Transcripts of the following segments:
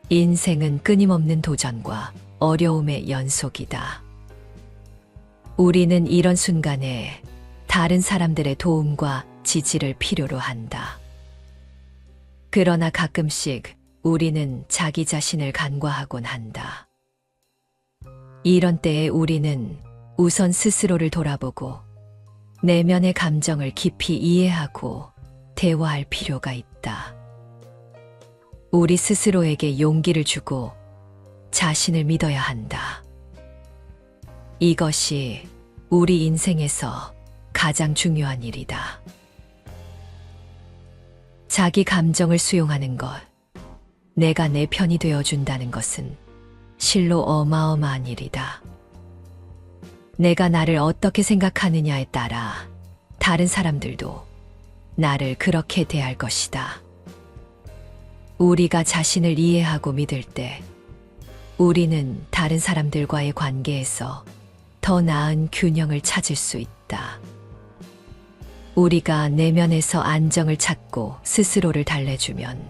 인생은 끊임없는 도전과 어려움의 연속이다. 우리는 이런 순간에 다른 사람들의 도움과 지지를 필요로 한다. 그러나 가끔씩 우리는 자기 자신을 간과하곤 한다. 이런 때에 우리는 우선 스스로를 돌아보고 내면의 감정을 깊이 이해하고 대화할 필요가 있다. 우리 스스로에게 용기를 주고 자신을 믿어야 한다. 이것이 우리 인생에서 가장 중요한 일이다. 자기 감정을 수용하는 것, 내가 내 편이 되어준다는 것은 실로 어마어마한 일이다. 내가 나를 어떻게 생각하느냐에 따라 다른 사람들도 나를 그렇게 대할 것이다. 우리가 자신을 이해하고 믿을 때 우리는 다른 사람들과의 관계에서 더 나은 균형을 찾을 수 있다. 우리가 내면에서 안정을 찾고 스스로를 달래주면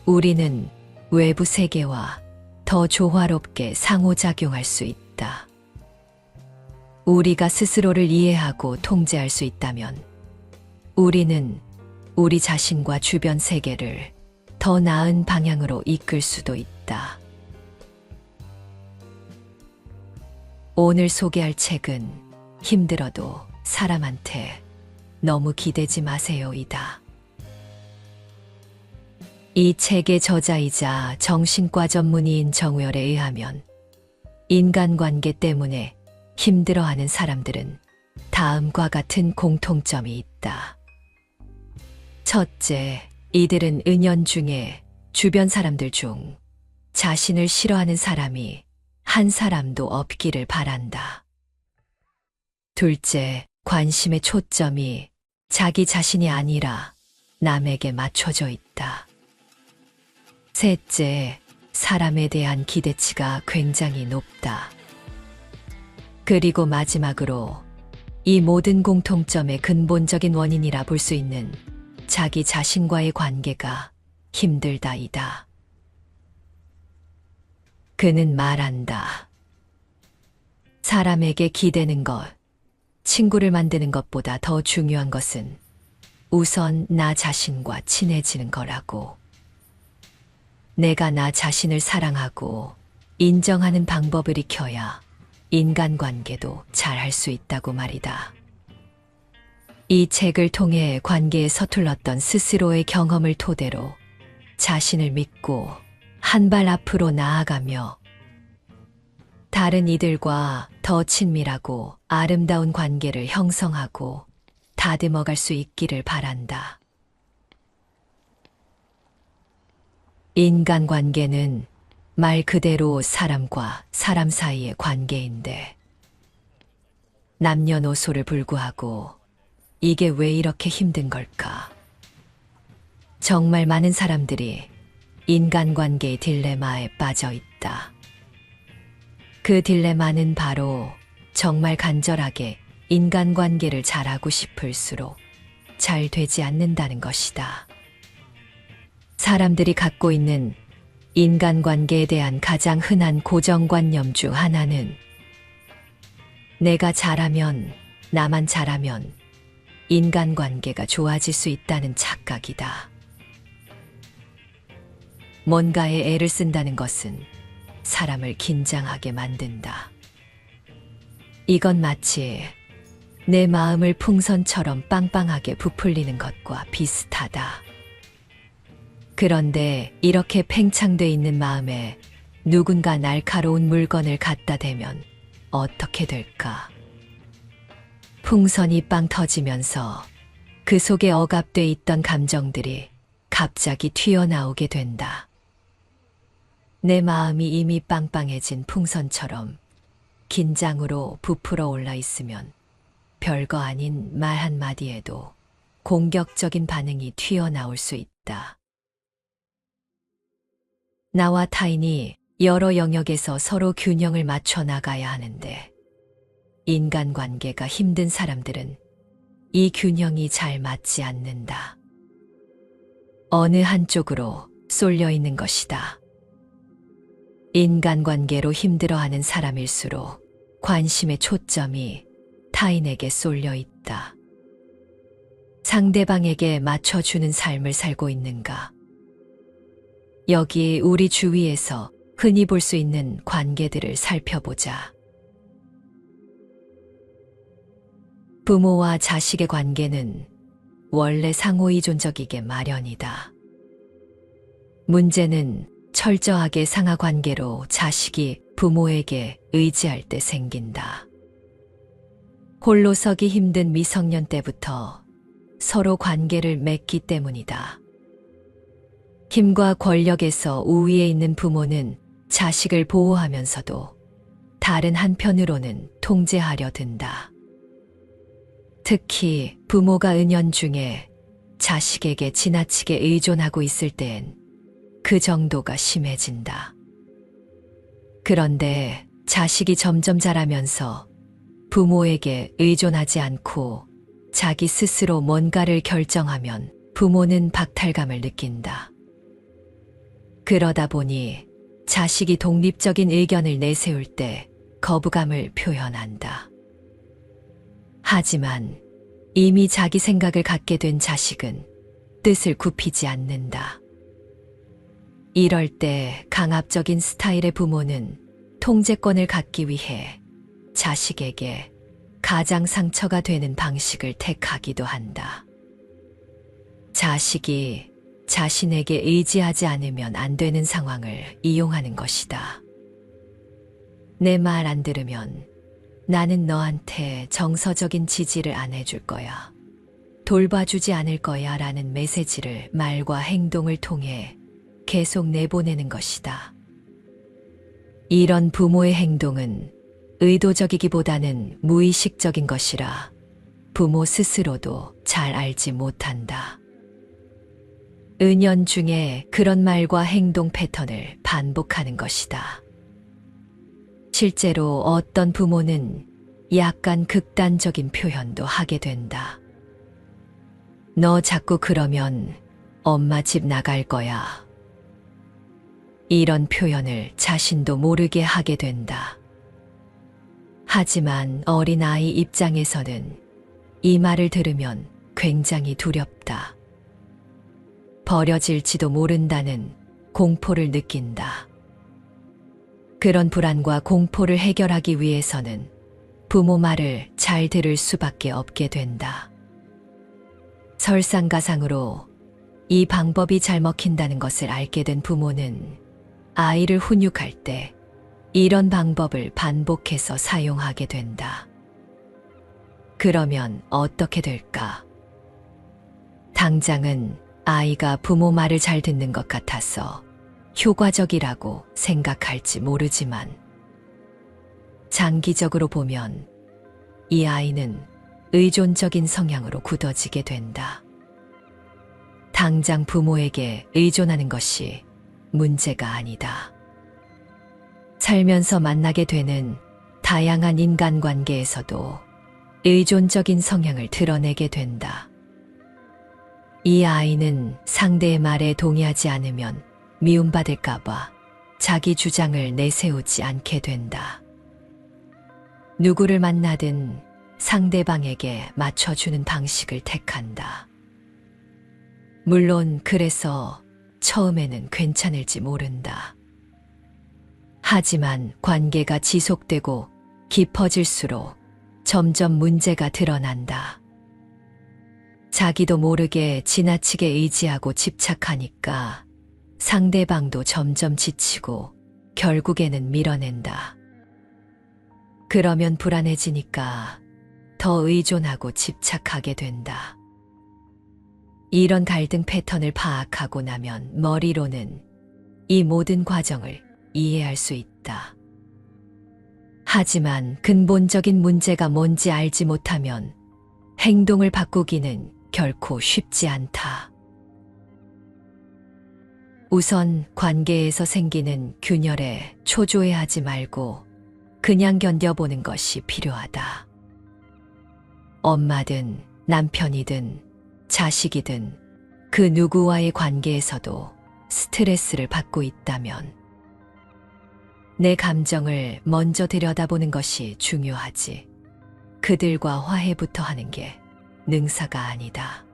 우리는 외부 세계와 더 조화롭게 상호작용할 수 있다. 우리가 스스로를 이해하고 통제할 수 있다면 우리는 우리 자신과 주변 세계를 더 나은 방향으로 이끌 수도 있다. 오늘 소개할 책은 힘들어도 사람한테 너무 기대지 마세요이다. 이 책의 저자이자 정신과 전문의인 정우열에 의하면 인간관계 때문에 힘들어하는 사람들은 다음과 같은 공통점이 있다. 첫째, 이들은 은연중에 주변 사람들 중 자신을 싫어하는 사람이 한 사람도 없기를 바란다. 둘째, 관심의 초점이 자기 자신이 아니라 남에게 맞춰져 있다. 셋째, 사람에 대한 기대치가 굉장히 높다. 그리고 마지막으로 이 모든 공통점의 근본적인 원인이라 볼 수 있는 자기 자신과의 관계가 힘들다이다. 그는 말한다. 사람에게 기대는 것, 친구를 만드는 것보다 더 중요한 것은 우선 나 자신과 친해지는 거라고. 내가 나 자신을 사랑하고 인정하는 방법을 익혀야 인간관계도 잘할 수 있다고 말이다. 이 책을 통해 관계에 서툴렀던 스스로의 경험을 토대로 자신을 믿고 한 발 앞으로 나아가며 다른 이들과 더 친밀하고 아름다운 관계를 형성하고 다듬어갈 수 있기를 바란다. 인간관계는 말 그대로 사람과 사람 사이의 관계인데 남녀노소를 불구하고 이게 왜 이렇게 힘든 걸까? 정말 많은 사람들이 인간관계의 딜레마에 빠져 있다. 그 딜레마는 바로 정말 간절하게 인간관계를 잘하고 싶을수록 잘 되지 않는다는 것이다. 사람들이 갖고 있는 인간관계에 대한 가장 흔한 고정관념 중 하나는 내가 잘하면, 나만 잘하면 인간관계가 좋아질 수 있다는 착각이다. 뭔가에 애를 쓴다는 것은 사람을 긴장하게 만든다. 이건 마치 내 마음을 풍선처럼 빵빵하게 부풀리는 것과 비슷하다. 그런데 이렇게 팽창돼 있는 마음에 누군가 날카로운 물건을 갖다 대면 어떻게 될까? 풍선이 빵 터지면서 그 속에 억압돼 있던 감정들이 갑자기 튀어나오게 된다. 내 마음이 이미 빵빵해진 풍선처럼 긴장으로 부풀어 올라 있으면 별거 아닌 말 한마디에도 공격적인 반응이 튀어나올 수 있다. 나와 타인이 여러 영역에서 서로 균형을 맞춰 나가야 하는데 인간관계가 힘든 사람들은 이 균형이 잘 맞지 않는다. 어느 한쪽으로 쏠려 있는 것이다. 인간관계로 힘들어하는 사람일수록 관심의 초점이 타인에게 쏠려 있다. 상대방에게 맞춰주는 삶을 살고 있는가? 여기 우리 주위에서 흔히 볼 수 있는 관계들을 살펴보자. 부모와 자식의 관계는 원래 상호의존적이게 마련이다. 문제는 철저하게 상하관계로 자식이 부모에게 의지할 때 생긴다. 홀로 서기 힘든 미성년 때부터 서로 관계를 맺기 때문이다. 힘과 권력에서 우위에 있는 부모는 자식을 보호하면서도 다른 한편으로는 통제하려 든다. 특히 부모가 은연중에 자식에게 지나치게 의존하고 있을 땐 그 정도가 심해진다. 그런데 자식이 점점 자라면서 부모에게 의존하지 않고 자기 스스로 뭔가를 결정하면 부모는 박탈감을 느낀다. 그러다 보니 자식이 독립적인 의견을 내세울 때 거부감을 표현한다. 하지만 이미 자기 생각을 갖게 된 자식은 뜻을 굽히지 않는다. 이럴 때 강압적인 스타일의 부모는 통제권을 갖기 위해 자식에게 가장 상처가 되는 방식을 택하기도 한다. 자식이 자신에게 의지하지 않으면 안 되는 상황을 이용하는 것이다. 내 말 안 들으면 나는 너한테 정서적인 지지를 안 해줄 거야. 돌봐주지 않을 거야 라는 메시지를 말과 행동을 통해 계속 내보내는 것이다. 이런 부모의 행동은 의도적이기보다는 무의식적인 것이라 부모 스스로도 잘 알지 못한다. 은연중에 그런 말과 행동 패턴을 반복하는 것이다. 실제로 어떤 부모는 약간 극단적인 표현도 하게 된다. 너 자꾸 그러면 엄마 집 나갈 거야. 이런 표현을 자신도 모르게 하게 된다. 하지만 어린아이 입장에서는 이 말을 들으면 굉장히 두렵다. 버려질지도 모른다는 공포를 느낀다. 그런 불안과 공포를 해결하기 위해서는 부모 말을 잘 들을 수밖에 없게 된다. 설상가상으로 이 방법이 잘 먹힌다는 것을 알게 된 부모는 아이를 훈육할 때 이런 방법을 반복해서 사용하게 된다. 그러면 어떻게 될까? 당장은 아이가 부모 말을 잘 듣는 것 같아서 효과적이라고 생각할지 모르지만 장기적으로 보면 이 아이는 의존적인 성향으로 굳어지게 된다. 당장 부모에게 의존하는 것이 문제가 아니다. 살면서 만나게 되는 다양한 인간관계에서도 의존적인 성향을 드러내게 된다. 이 아이는 상대의 말에 동의하지 않으면 미움받을까봐 자기 주장을 내세우지 않게 된다. 누구를 만나든 상대방에게 맞춰주는 방식을 택한다. 물론 그래서 처음에는 괜찮을지 모른다. 하지만 관계가 지속되고 깊어질수록 점점 문제가 드러난다. 자기도 모르게 지나치게 의지하고 집착하니까 상대방도 점점 지치고 결국에는 밀어낸다. 그러면 불안해지니까 더 의존하고 집착하게 된다. 이런 갈등 패턴을 파악하고 나면 머리로는 이 모든 과정을 이해할 수 있다. 하지만 근본적인 문제가 뭔지 알지 못하면 행동을 바꾸기는 결코 쉽지 않다. 우선 관계에서 생기는 균열에 초조해하지 말고 그냥 견뎌보는 것이 필요하다. 엄마든 남편이든 자식이든 그 누구와의 관계에서도 스트레스를 받고 있다면 내 감정을 먼저 들여다보는 것이 중요하지. 그들과 화해부터 하는 게 능사가 아니다.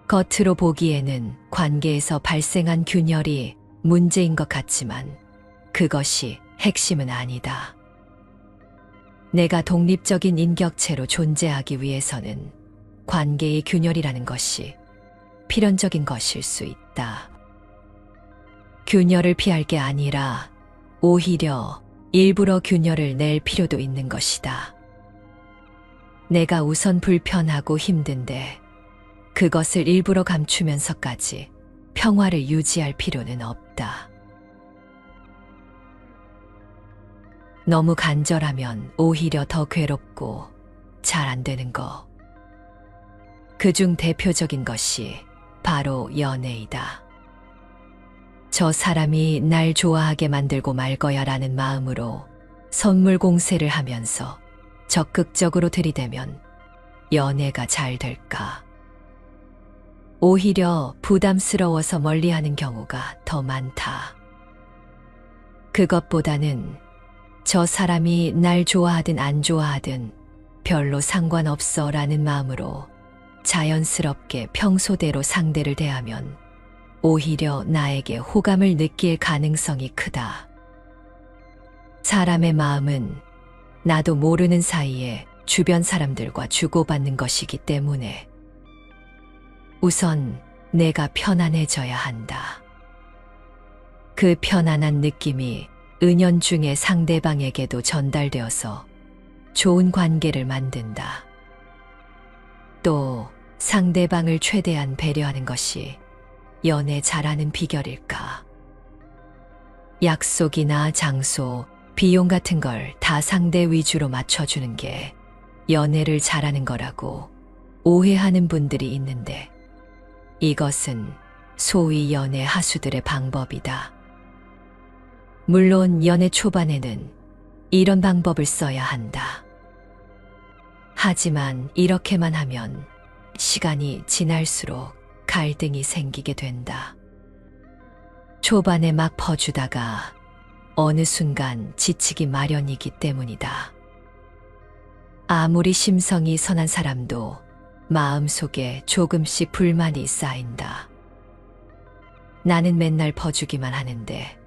겉으로 보기에는 관계에서 발생한 균열이 문제인 것 같지만 그것이 핵심은 아니다. 내가 독립적인 인격체로 존재하기 위해서는 관계의 균열이라는 것이 필연적인 것일 수 있다. 균열을 피할 게 아니라 오히려 일부러 균열을 낼 필요도 있는 것이다. 내가 우선 불편하고 힘든데 그것을 일부러 감추면서까지 평화를 유지할 필요는 없다. 너무 간절하면 오히려 더 괴롭고 잘 안 되는 거. 그중 대표적인 것이 바로 연애이다. 저 사람이 날 좋아하게 만들고 말 거야 라는 마음으로 선물 공세를 하면서 적극적으로 들이대면 연애가 잘 될까? 오히려 부담스러워서 멀리하는 경우가 더 많다. 그것보다는 저 사람이 날 좋아하든 안 좋아하든 별로 상관없어 라는 마음으로 자연스럽게 평소대로 상대를 대하면 오히려 나에게 호감을 느낄 가능성이 크다. 사람의 마음은 나도 모르는 사이에 주변 사람들과 주고받는 것이기 때문에 우선 내가 편안해져야 한다. 그 편안한 느낌이 은연중에 상대방에게도 전달되어서 좋은 관계를 만든다. 또 상대방을 최대한 배려하는 것이 연애 잘하는 비결일까? 약속이나 장소, 비용 같은 걸 다 상대 위주로 맞춰주는 게 연애를 잘하는 거라고 오해하는 분들이 있는데 이것은 소위 연애 하수들의 방법이다. 물론 연애 초반에는 이런 방법을 써야 한다. 하지만 이렇게만 하면 시간이 지날수록 갈등이 생기게 된다. 초반에 막 퍼주다가 어느 순간 지치기 마련이기 때문이다. 아무리 심성이 선한 사람도 마음속에 조금씩 불만이 쌓인다. 나는 맨날 퍼주기만 하는데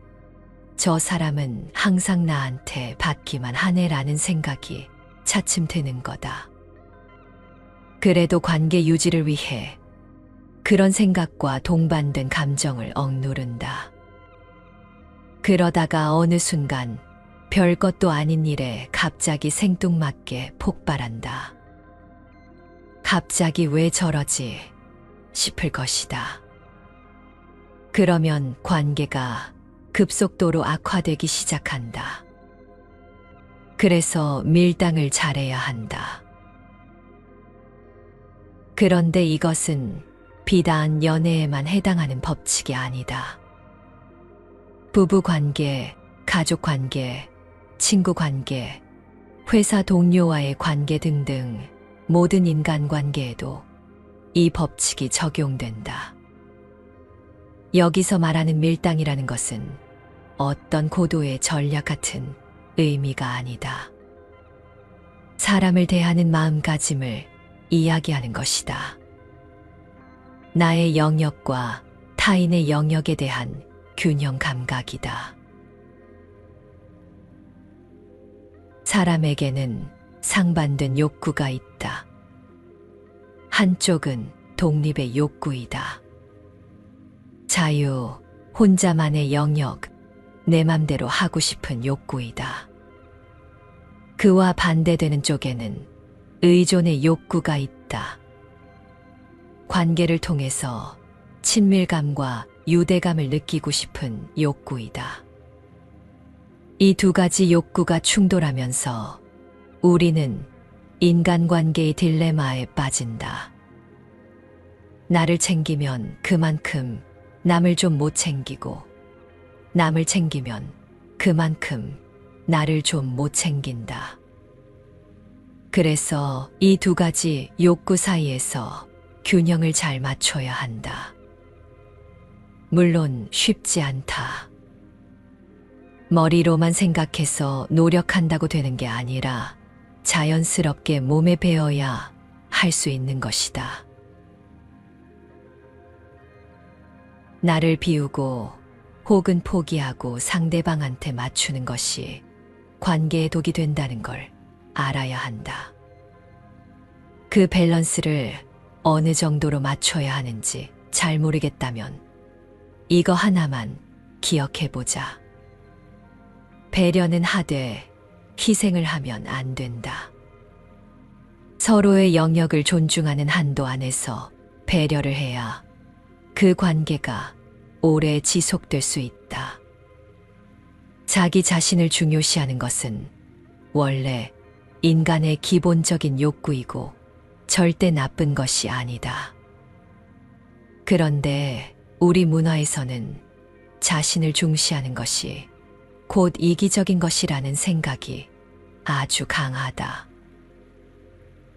저 사람은 항상 나한테 받기만 하네라는 생각이 차츰 드는 거다. 그래도 관계 유지를 위해 그런 생각과 동반된 감정을 억누른다. 그러다가 어느 순간 별것도 아닌 일에 갑자기 생뚱맞게 폭발한다. 갑자기 왜 저러지 싶을 것이다. 그러면 관계가 급속도로 악화되기 시작한다. 그래서 밀당을 잘해야 한다. 그런데 이것은 비단 연애에만 해당하는 법칙이 아니다. 부부관계, 가족관계, 친구관계, 회사 동료와의 관계 등등 모든 인간관계에도 이 법칙이 적용된다. 여기서 말하는 밀당이라는 것은 어떤 고도의 전략 같은 의미가 아니다. 사람을 대하는 마음가짐을 이야기하는 것이다. 나의 영역과 타인의 영역에 대한 균형 감각이다. 사람에게는 상반된 욕구가 있다. 한쪽은 독립의 욕구이다. 자유, 혼자만의 영역, 내 맘대로 하고 싶은 욕구이다. 그와 반대되는 쪽에는 의존의 욕구가 있다. 관계를 통해서 친밀감과 유대감을 느끼고 싶은 욕구이다. 이 두 가지 욕구가 충돌하면서 우리는 인간관계의 딜레마에 빠진다. 나를 챙기면 그만큼 남을 좀 못 챙기고, 남을 챙기면 그만큼 나를 좀 못 챙긴다. 그래서 이 두 가지 욕구 사이에서 균형을 잘 맞춰야 한다. 물론 쉽지 않다. 머리로만 생각해서 노력한다고 되는 게 아니라 자연스럽게 몸에 배어야 할 수 있는 것이다. 나를 비우고 혹은 포기하고 상대방한테 맞추는 것이 관계의 독이 된다는 걸 알아야 한다. 그 밸런스를 어느 정도로 맞춰야 하는지 잘 모르겠다면 이거 하나만 기억해보자. 배려는 하되 희생을 하면 안 된다. 서로의 영역을 존중하는 한도 안에서 배려를 해야 그 관계가 오래 지속될 수 있다. 자기 자신을 중요시하는 것은 원래 인간의 기본적인 욕구이고 절대 나쁜 것이 아니다. 그런데 우리 문화에서는 자신을 중시하는 것이 곧 이기적인 것이라는 생각이 아주 강하다.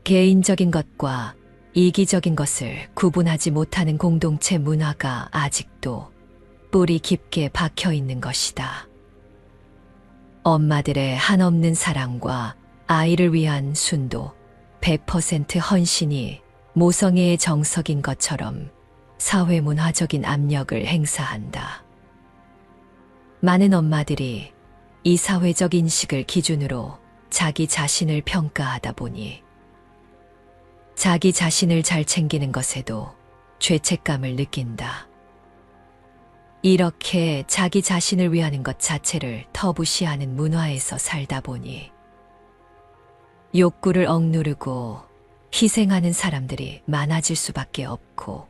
개인적인 것과 이기적인 것을 구분하지 못하는 공동체 문화가 아직도 뿌리 깊게 박혀 있는 것이다. 엄마들의 한없는 사랑과 아이를 위한 순도, 100% 헌신이 모성애의 정석인 것처럼 사회문화적인 압력을 행사한다. 많은 엄마들이 이 사회적 인식을 기준으로 자기 자신을 평가하다 보니 자기 자신을 잘 챙기는 것에도 죄책감을 느낀다. 이렇게 자기 자신을 위하는 것 자체를 터부시하는 문화에서 살다 보니 욕구를 억누르고 희생하는 사람들이 많아질 수밖에 없고,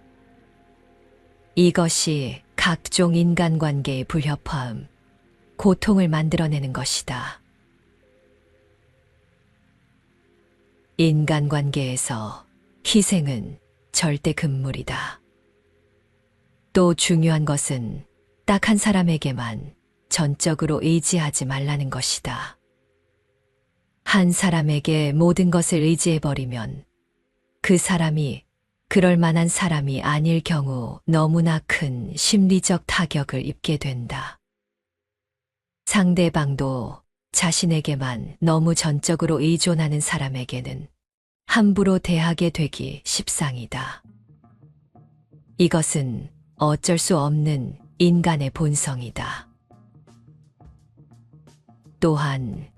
이것이 각종 인간관계의 불협화음, 고통을 만들어내는 것이다. 인간관계에서 희생은 절대 금물이다. 또 중요한 것은 딱 한 사람에게만 전적으로 의지하지 말라는 것이다. 한 사람에게 모든 것을 의지해버리면 그 사람이 그럴 만한 사람이 아닐 경우 너무나 큰 심리적 타격을 입게 된다. 상대방도 자신에게만 너무 전적으로 의존하는 사람에게는 함부로 대하게 되기 십상이다. 이것은 어쩔 수 없는 인간의 본성이다. 또한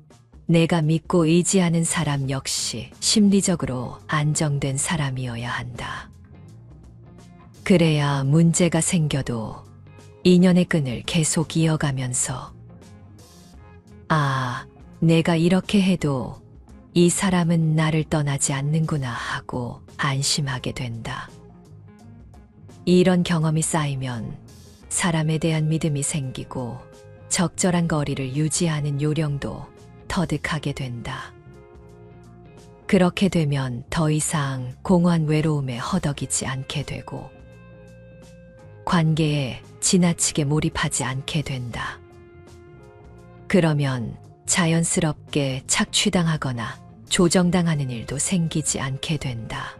내가 믿고 의지하는 사람 역시 심리적으로 안정된 사람이어야 한다. 그래야 문제가 생겨도 인연의 끈을 계속 이어가면서 내가 이렇게 해도 이 사람은 나를 떠나지 않는구나 하고 안심하게 된다. 이런 경험이 쌓이면 사람에 대한 믿음이 생기고 적절한 거리를 유지하는 요령도 터득하게 된다. 그렇게 되면 더 이상 공허한 외로움에 허덕이지 않게 되고 관계에 지나치게 몰입하지 않게 된다. 그러면 자연스럽게 착취당하거나 조정당하는 일도 생기지 않게 된다.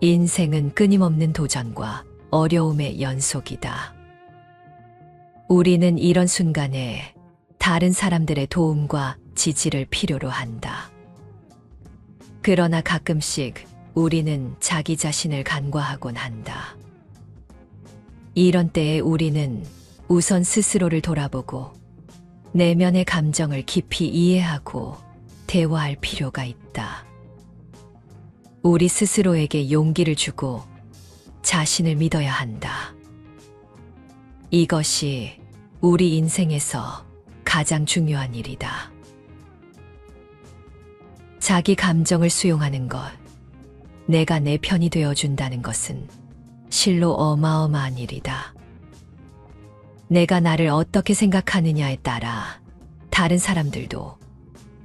인생은 끊임없는 도전과 어려움의 연속이다. 우리는 이런 순간에 다른 사람들의 도움과 지지를 필요로 한다. 그러나 가끔씩 우리는 자기 자신을 간과하곤 한다. 이런 때에 우리는 우선 스스로를 돌아보고 내면의 감정을 깊이 이해하고 대화할 필요가 있다. 우리 스스로에게 용기를 주고 자신을 믿어야 한다. 이것이 우리 인생에서 가장 중요한 일이다. 자기 감정을 수용하는 것, 내가 내 편이 되어준다는 것은 실로 어마어마한 일이다. 내가 나를 어떻게 생각하느냐에 따라 다른 사람들도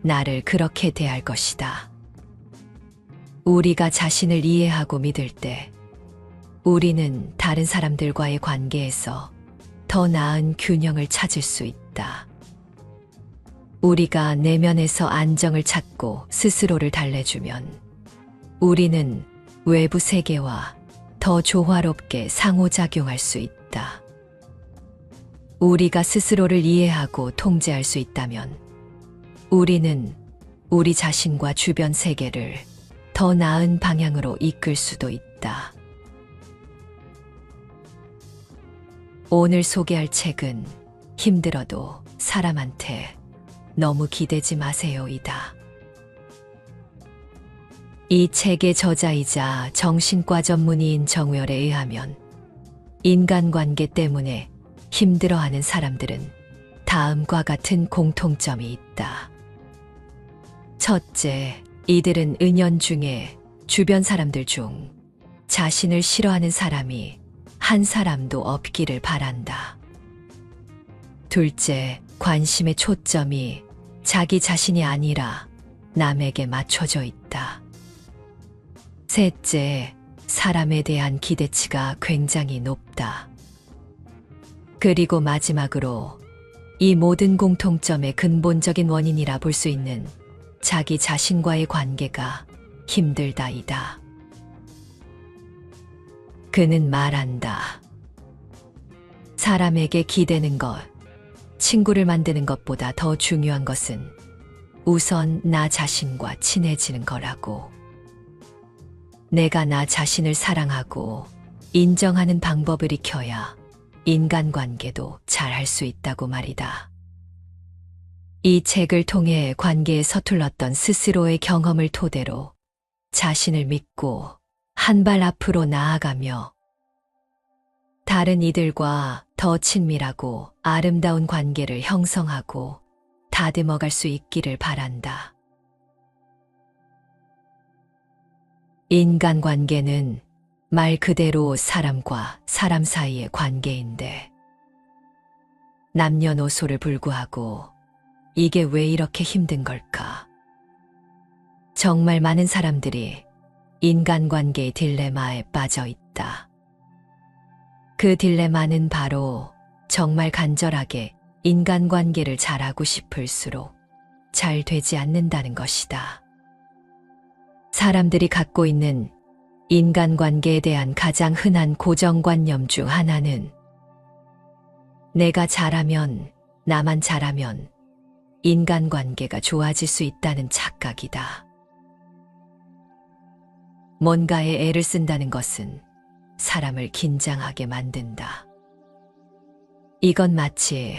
나를 그렇게 대할 것이다. 우리가 자신을 이해하고 믿을 때 우리는 다른 사람들과의 관계에서 더 나은 균형을 찾을 수 있다. 우리가 내면에서 안정을 찾고 스스로를 달래주면 우리는 외부 세계와 더 조화롭게 상호작용할 수 있다. 우리가 스스로를 이해하고 통제할 수 있다면 우리는 우리 자신과 주변 세계를 더 나은 방향으로 이끌 수도 있다. 오늘 소개할 책은 힘들어도 사람한테 너무 기대지 마세요이다. 이 책의 저자이자 정신과 전문의인 정월에 의하면 인간관계 때문에 힘들어하는 사람들은 다음과 같은 공통점이 있다. 첫째, 이들은 은연중에 주변 사람들 중 자신을 싫어하는 사람이 한 사람도 없기를 바란다. 둘째, 관심의 초점이 자기 자신이 아니라 남에게 맞춰져 있다. 셋째, 사람에 대한 기대치가 굉장히 높다. 그리고 마지막으로 이 모든 공통점의 근본적인 원인이라 볼 수 있는 자기 자신과의 관계가 힘들다이다. 그는 말한다. 사람에게 기대는 것, 친구를 만드는 것보다 더 중요한 것은 우선 나 자신과 친해지는 거라고. 내가 나 자신을 사랑하고 인정하는 방법을 익혀야 인간관계도 잘할 수 있다고 말이다. 이 책을 통해 관계에 서툴렀던 스스로의 경험을 토대로 자신을 믿고 한 발 앞으로 나아가며 다른 이들과 더 친밀하고 아름다운 관계를 형성하고 다듬어갈 수 있기를 바란다. 인간관계는 말 그대로 사람과 사람 사이의 관계인데 남녀노소를 불구하고 이게 왜 이렇게 힘든 걸까? 정말 많은 사람들이 인간관계의 딜레마에 빠져 있다. 그 딜레마는 바로 정말 간절하게 인간관계를 잘하고 싶을수록 잘 되지 않는다는 것이다. 사람들이 갖고 있는 인간관계에 대한 가장 흔한 고정관념 중 하나는 내가 잘하면, 나만 잘하면 인간관계가 좋아질 수 있다는 착각이다. 뭔가에 애를 쓴다는 것은 사람을 긴장하게 만든다. 이건 마치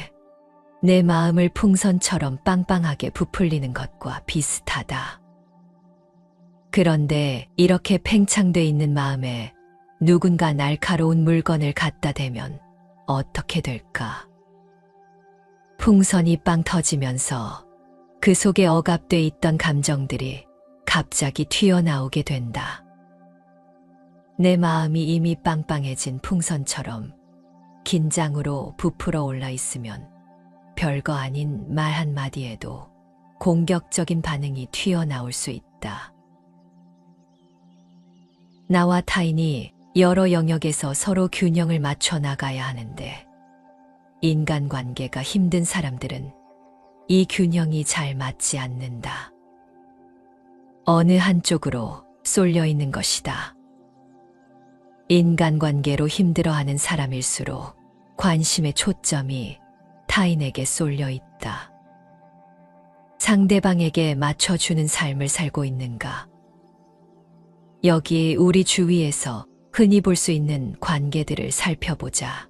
내 마음을 풍선처럼 빵빵하게 부풀리는 것과 비슷하다. 그런데 이렇게 팽창돼 있는 마음에 누군가 날카로운 물건을 갖다 대면 어떻게 될까? 풍선이 빵 터지면서 그 속에 억압돼 있던 감정들이 갑자기 튀어나오게 된다. 내 마음이 이미 빵빵해진 풍선처럼 긴장으로 부풀어 올라 있으면 별거 아닌 말 한마디에도 공격적인 반응이 튀어나올 수 있다. 나와 타인이 여러 영역에서 서로 균형을 맞춰 나가야 하는데 인간관계가 힘든 사람들은 이 균형이 잘 맞지 않는다. 어느 한쪽으로 쏠려 있는 것이다. 인간관계로 힘들어하는 사람일수록 관심의 초점이 타인에게 쏠려 있다. 상대방에게 맞춰주는 삶을 살고 있는가? 여기 우리 주위에서 흔히 볼 수 있는 관계들을 살펴보자.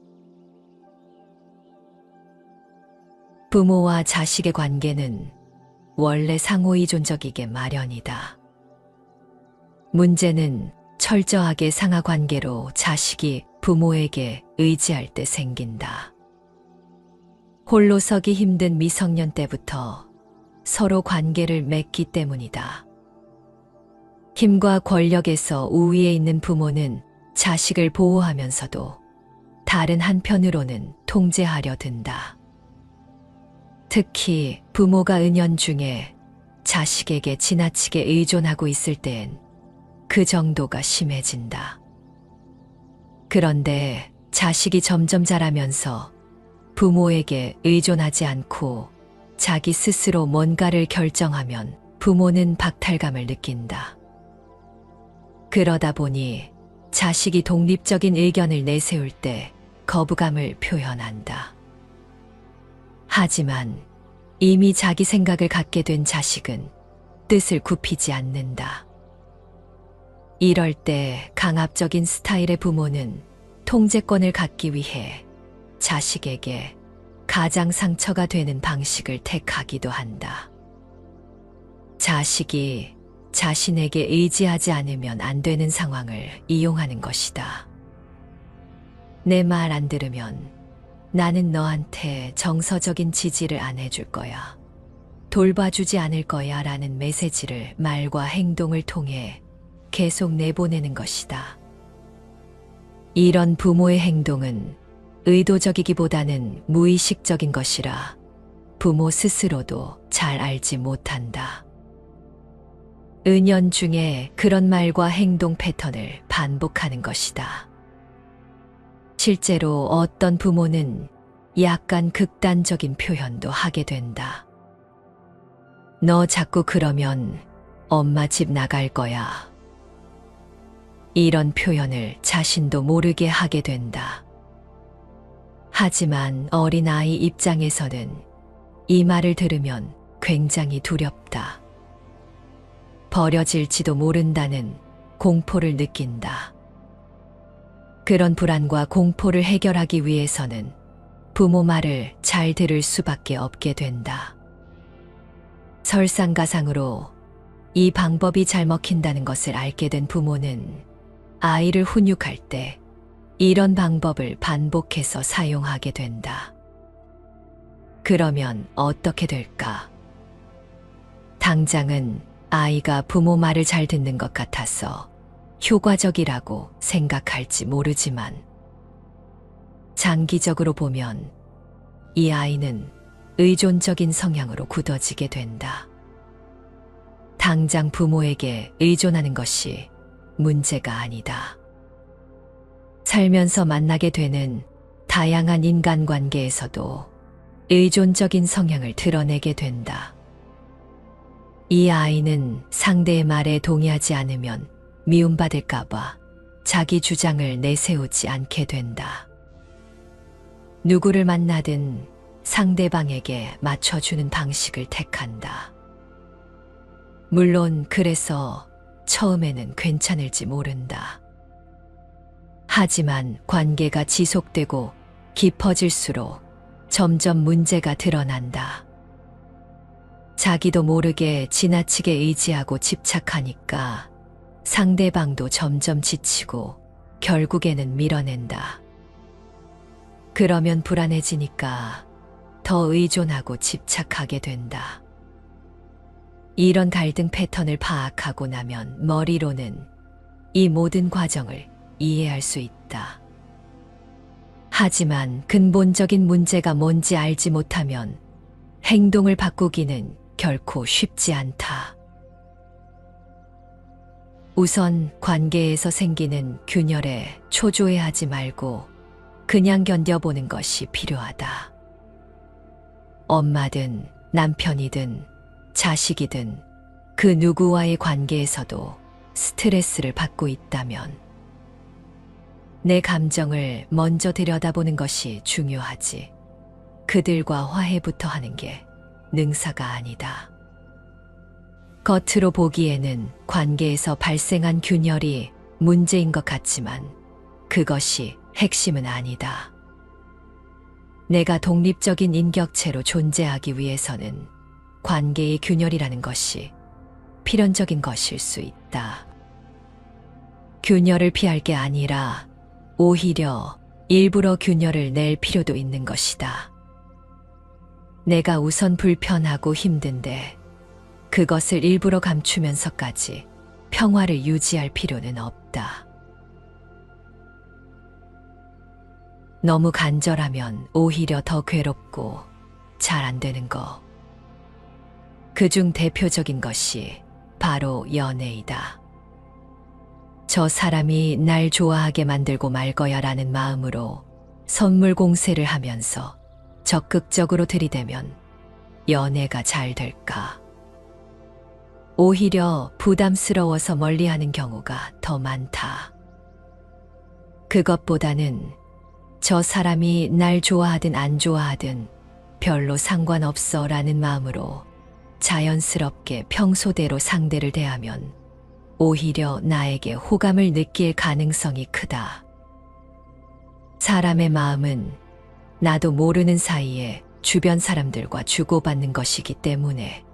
부모와 자식의 관계는 원래 상호의존적이게 마련이다. 문제는 철저하게 상하관계로 자식이 부모에게 의지할 때 생긴다. 홀로 서기 힘든 미성년 때부터 서로 관계를 맺기 때문이다. 힘과 권력에서 우위에 있는 부모는 자식을 보호하면서도 다른 한편으로는 통제하려 든다. 특히 부모가 은연중에 자식에게 지나치게 의존하고 있을 땐 그 정도가 심해진다. 그런데 자식이 점점 자라면서 부모에게 의존하지 않고 자기 스스로 뭔가를 결정하면 부모는 박탈감을 느낀다. 그러다 보니 자식이 독립적인 의견을 내세울 때 거부감을 표현한다. 하지만 이미 자기 생각을 갖게 된 자식은 뜻을 굽히지 않는다. 이럴 때 강압적인 스타일의 부모는 통제권을 갖기 위해 자식에게 가장 상처가 되는 방식을 택하기도 한다. 자식이 자신에게 의지하지 않으면 안 되는 상황을 이용하는 것이다. 내 말 안 들으면 나는 너한테 정서적인 지지를 안 해줄 거야. 돌봐주지 않을 거야 라는 메시지를 말과 행동을 통해 계속 내보내는 것이다. 이런 부모의 행동은 의도적이기보다는 무의식적인 것이라 부모 스스로도 잘 알지 못한다. 은연중에 그런 말과 행동 패턴을 반복하는 것이다. 실제로 어떤 부모는 약간 극단적인 표현도 하게 된다. 너 자꾸 그러면 엄마 집 나갈 거야. 이런 표현을 자신도 모르게 하게 된다. 하지만 어린아이 입장에서는 이 말을 들으면 굉장히 두렵다. 버려질지도 모른다는 공포를 느낀다. 그런 불안과 공포를 해결하기 위해서는 부모 말을 잘 들을 수밖에 없게 된다. 설상가상으로 이 방법이 잘 먹힌다는 것을 알게 된 부모는 아이를 훈육할 때 이런 방법을 반복해서 사용하게 된다. 그러면 어떻게 될까? 당장은 아이가 부모 말을 잘 듣는 것 같아서 효과적이라고 생각할지 모르지만 장기적으로 보면 이 아이는 의존적인 성향으로 굳어지게 된다. 당장 부모에게 의존하는 것이 문제가 아니다. 살면서 만나게 되는 다양한 인간관계에서도 의존적인 성향을 드러내게 된다. 이 아이는 상대의 말에 동의하지 않으면 미움받을까봐 자기 주장을 내세우지 않게 된다. 누구를 만나든 상대방에게 맞춰주는 방식을 택한다. 물론 그래서 처음에는 괜찮을지 모른다. 하지만 관계가 지속되고 깊어질수록 점점 문제가 드러난다. 자기도 모르게 지나치게 의지하고 집착하니까 상대방도 점점 지치고 결국에는 밀어낸다. 그러면 불안해지니까 더 의존하고 집착하게 된다. 이런 갈등 패턴을 파악하고 나면 머리로는 이 모든 과정을 이해할 수 있다. 하지만 근본적인 문제가 뭔지 알지 못하면 행동을 바꾸기는 결코 쉽지 않다. 우선 관계에서 생기는 균열에 초조해하지 말고 그냥 견뎌보는 것이 필요하다. 엄마든 남편이든 자식이든 그 누구와의 관계에서도 스트레스를 받고 있다면 내 감정을 먼저 들여다보는 것이 중요하지. 그들과 화해부터 하는 게 능사가 아니다. 겉으로 보기에는 관계에서 발생한 균열이 문제인 것 같지만 그것이 핵심은 아니다. 내가 독립적인 인격체로 존재하기 위해서는 관계의 균열이라는 것이 필연적인 것일 수 있다. 균열을 피할 게 아니라 오히려 일부러 균열을 낼 필요도 있는 것이다. 내가 우선 불편하고 힘든데 그것을 일부러 감추면서까지 평화를 유지할 필요는 없다. 너무 간절하면 오히려 더 괴롭고 잘 안 되는 거. 그중 대표적인 것이 바로 연애이다. 저 사람이 날 좋아하게 만들고 말 거야 라는 마음으로 선물 공세를 하면서 적극적으로 들이대면 연애가 잘 될까? 오히려 부담스러워서 멀리하는 경우가 더 많다. 그것보다는 저 사람이 날 좋아하든 안 좋아하든 별로 상관없어 라는 마음으로 자연스럽게 평소대로 상대를 대하면 오히려 나에게 호감을 느낄 가능성이 크다. 사람의 마음은 나도 모르는 사이에 주변 사람들과 주고받는 것이기 때문에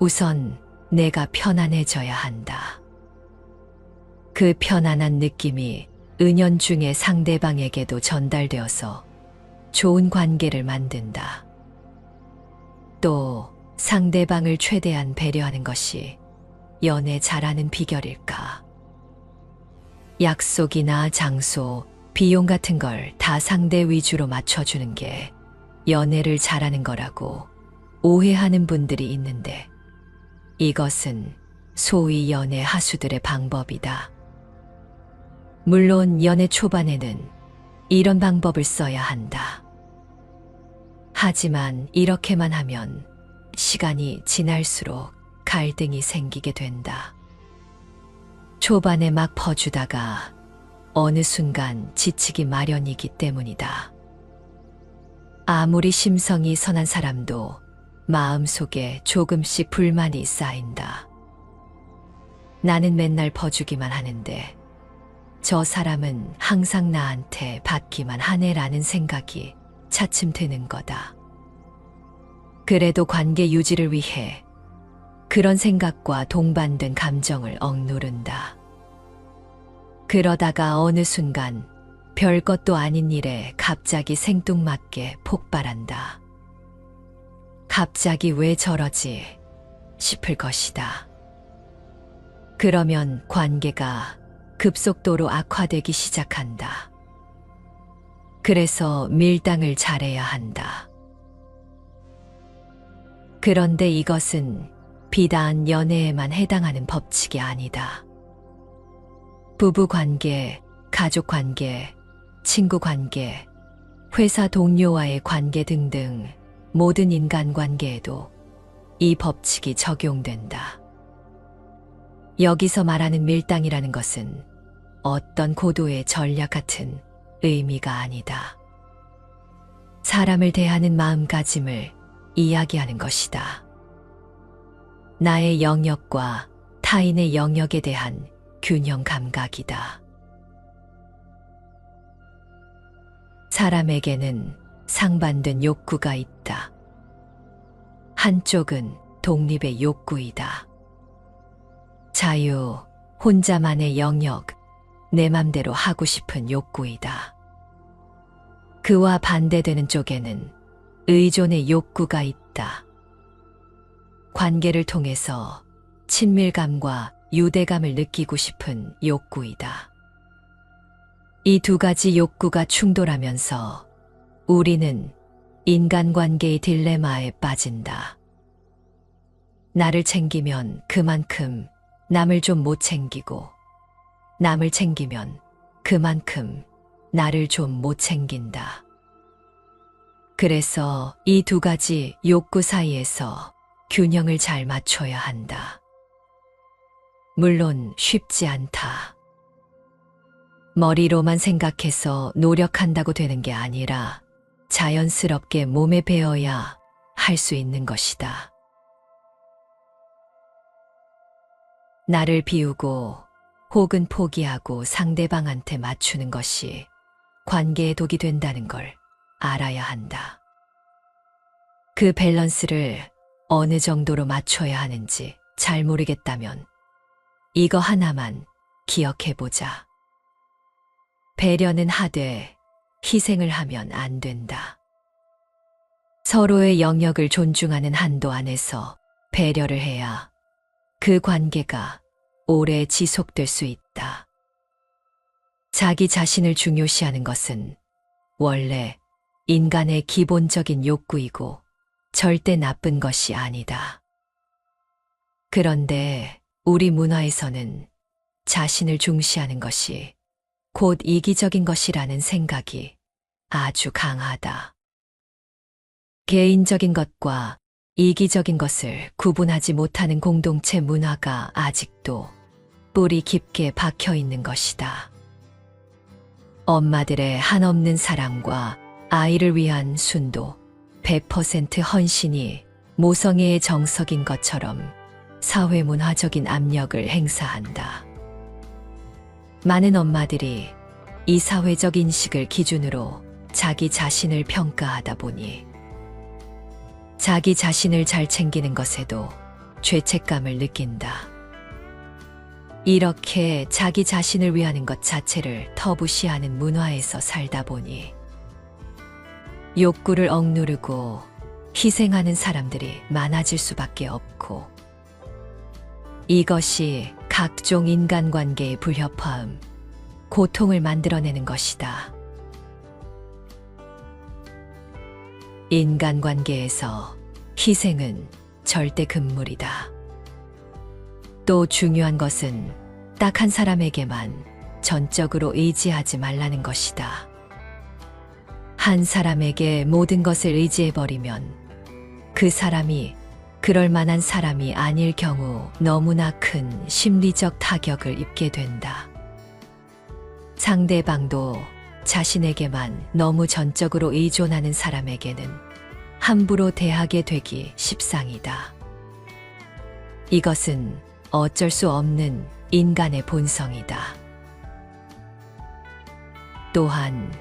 우선 내가 편안해져야 한다. 그 편안한 느낌이 은연중에 상대방에게도 전달되어서 좋은 관계를 만든다. 또 상대방을 최대한 배려하는 것이 연애 잘하는 비결일까? 약속이나 장소, 비용 같은 걸 다 상대 위주로 맞춰주는 게 연애를 잘하는 거라고 오해하는 분들이 있는데 이것은 소위 연애 하수들의 방법이다. 물론 연애 초반에는 이런 방법을 써야 한다. 하지만 이렇게만 하면 시간이 지날수록 갈등이 생기게 된다. 초반에 막 퍼주다가 어느 순간 지치기 마련이기 때문이다. 아무리 심성이 선한 사람도 마음속에 조금씩 불만이 쌓인다. 나는 맨날 퍼주기만 하는데 저 사람은 항상 나한테 받기만 하네라는 생각이 차츰 드는 거다. 그래도 관계 유지를 위해 그런 생각과 동반된 감정을 억누른다. 그러다가 어느 순간 별것도 아닌 일에 갑자기 생뚱맞게 폭발한다. 갑자기 왜 저러지 싶을 것이다. 그러면 관계가 급속도로 악화되기 시작한다. 그래서 밀당을 잘해야 한다. 그런데 이것은 비단 연애에만 해당하는 법칙이 아니다. 부부관계, 가족관계, 친구관계, 회사 동료와의 관계 등등 모든 인간관계에도 이 법칙이 적용된다. 여기서 말하는 밀당이라는 것은 어떤 고도의 전략 같은 의미가 아니다. 사람을 대하는 마음가짐을 이야기하는 것이다. 나의 영역과 타인의 영역에 대한 균형 감각이다. 사람에게는 상반된 욕구가 있다. 한쪽은 독립의 욕구이다. 자유, 혼자만의 영역, 내 맘대로 하고 싶은 욕구이다. 그와 반대되는 쪽에는 의존의 욕구가 있다. 관계를 통해서 친밀감과 유대감을 느끼고 싶은 욕구이다. 이 두 가지 욕구가 충돌하면서 우리는 인간관계의 딜레마에 빠진다. 나를 챙기면 그만큼 남을 좀 못 챙기고, 남을 챙기면 그만큼 나를 좀 못 챙긴다. 그래서 이 두 가지 욕구 사이에서 균형을 잘 맞춰야 한다. 물론 쉽지 않다. 머리로만 생각해서 노력한다고 되는 게 아니라 자연스럽게 몸에 배어야 할 수 있는 것이다. 나를 비우고 혹은 포기하고 상대방한테 맞추는 것이 관계에 독이 된다는 걸 알아야 한다. 그 밸런스를 어느 정도로 맞춰야 하는지 잘 모르겠다면 이거 하나만 기억해보자. 배려는 하되 희생을 하면 안 된다. 서로의 영역을 존중하는 한도 안에서 배려를 해야 그 관계가 오래 지속될 수 있다. 자기 자신을 중요시하는 것은 원래 인간의 기본적인 욕구이고 절대 나쁜 것이 아니다. 그런데 우리 문화에서는 자신을 중시하는 것이 곧 이기적인 것이라는 생각이 아주 강하다. 개인적인 것과 이기적인 것을 구분하지 못하는 공동체 문화가 아직도 뿌리 깊게 박혀 있는 것이다. 엄마들의 한없는 사랑과 아이를 위한 순도, 100% 헌신이 모성애의 정석인 것처럼 사회 문화적인 압력을 행사한다. 많은 엄마들이 이 사회적 인식을 기준으로 자기 자신을 평가하다 보니 자기 자신을 잘 챙기는 것에도 죄책감을 느낀다. 이렇게 자기 자신을 위하는 것 자체를 터부시하는 문화에서 살다 보니 욕구를 억누르고 희생하는 사람들이 많아질 수밖에 없고, 이것이 각종 인간관계의 불협화음, 고통을 만들어내는 것이다. 인간관계에서 희생은 절대 금물이다. 또 중요한 것은 딱 한 사람에게만 전적으로 의지하지 말라는 것이다. 한 사람에게 모든 것을 의지해버리면 그 사람이 그럴 만한 사람이 아닐 경우 너무나 큰 심리적 타격을 입게 된다. 상대방도 자신에게만 너무 전적으로 의존하는 사람에게는 함부로 대하게 되기 십상이다. 이것은 어쩔 수 없는 인간의 본성이다. 또한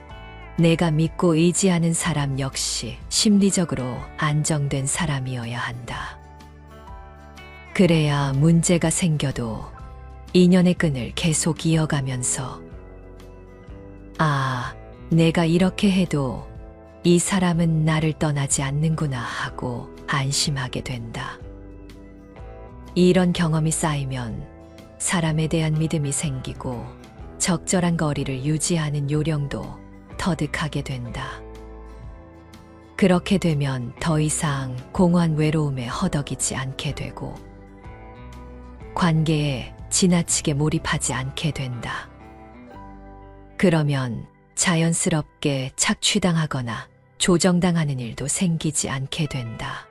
내가 믿고 의지하는 사람 역시 심리적으로 안정된 사람이어야 한다. 그래야 문제가 생겨도 인연의 끈을 계속 이어가면서 내가 이렇게 해도 이 사람은 나를 떠나지 않는구나 하고 안심하게 된다. 이런 경험이 쌓이면 사람에 대한 믿음이 생기고 적절한 거리를 유지하는 요령도 터득하게 된다. 그렇게 되면 더 이상 공허한 외로움에 허덕이지 않게 되고 관계에 지나치게 몰입하지 않게 된다. 그러면 자연스럽게 착취당하거나 조정당하는 일도 생기지 않게 된다.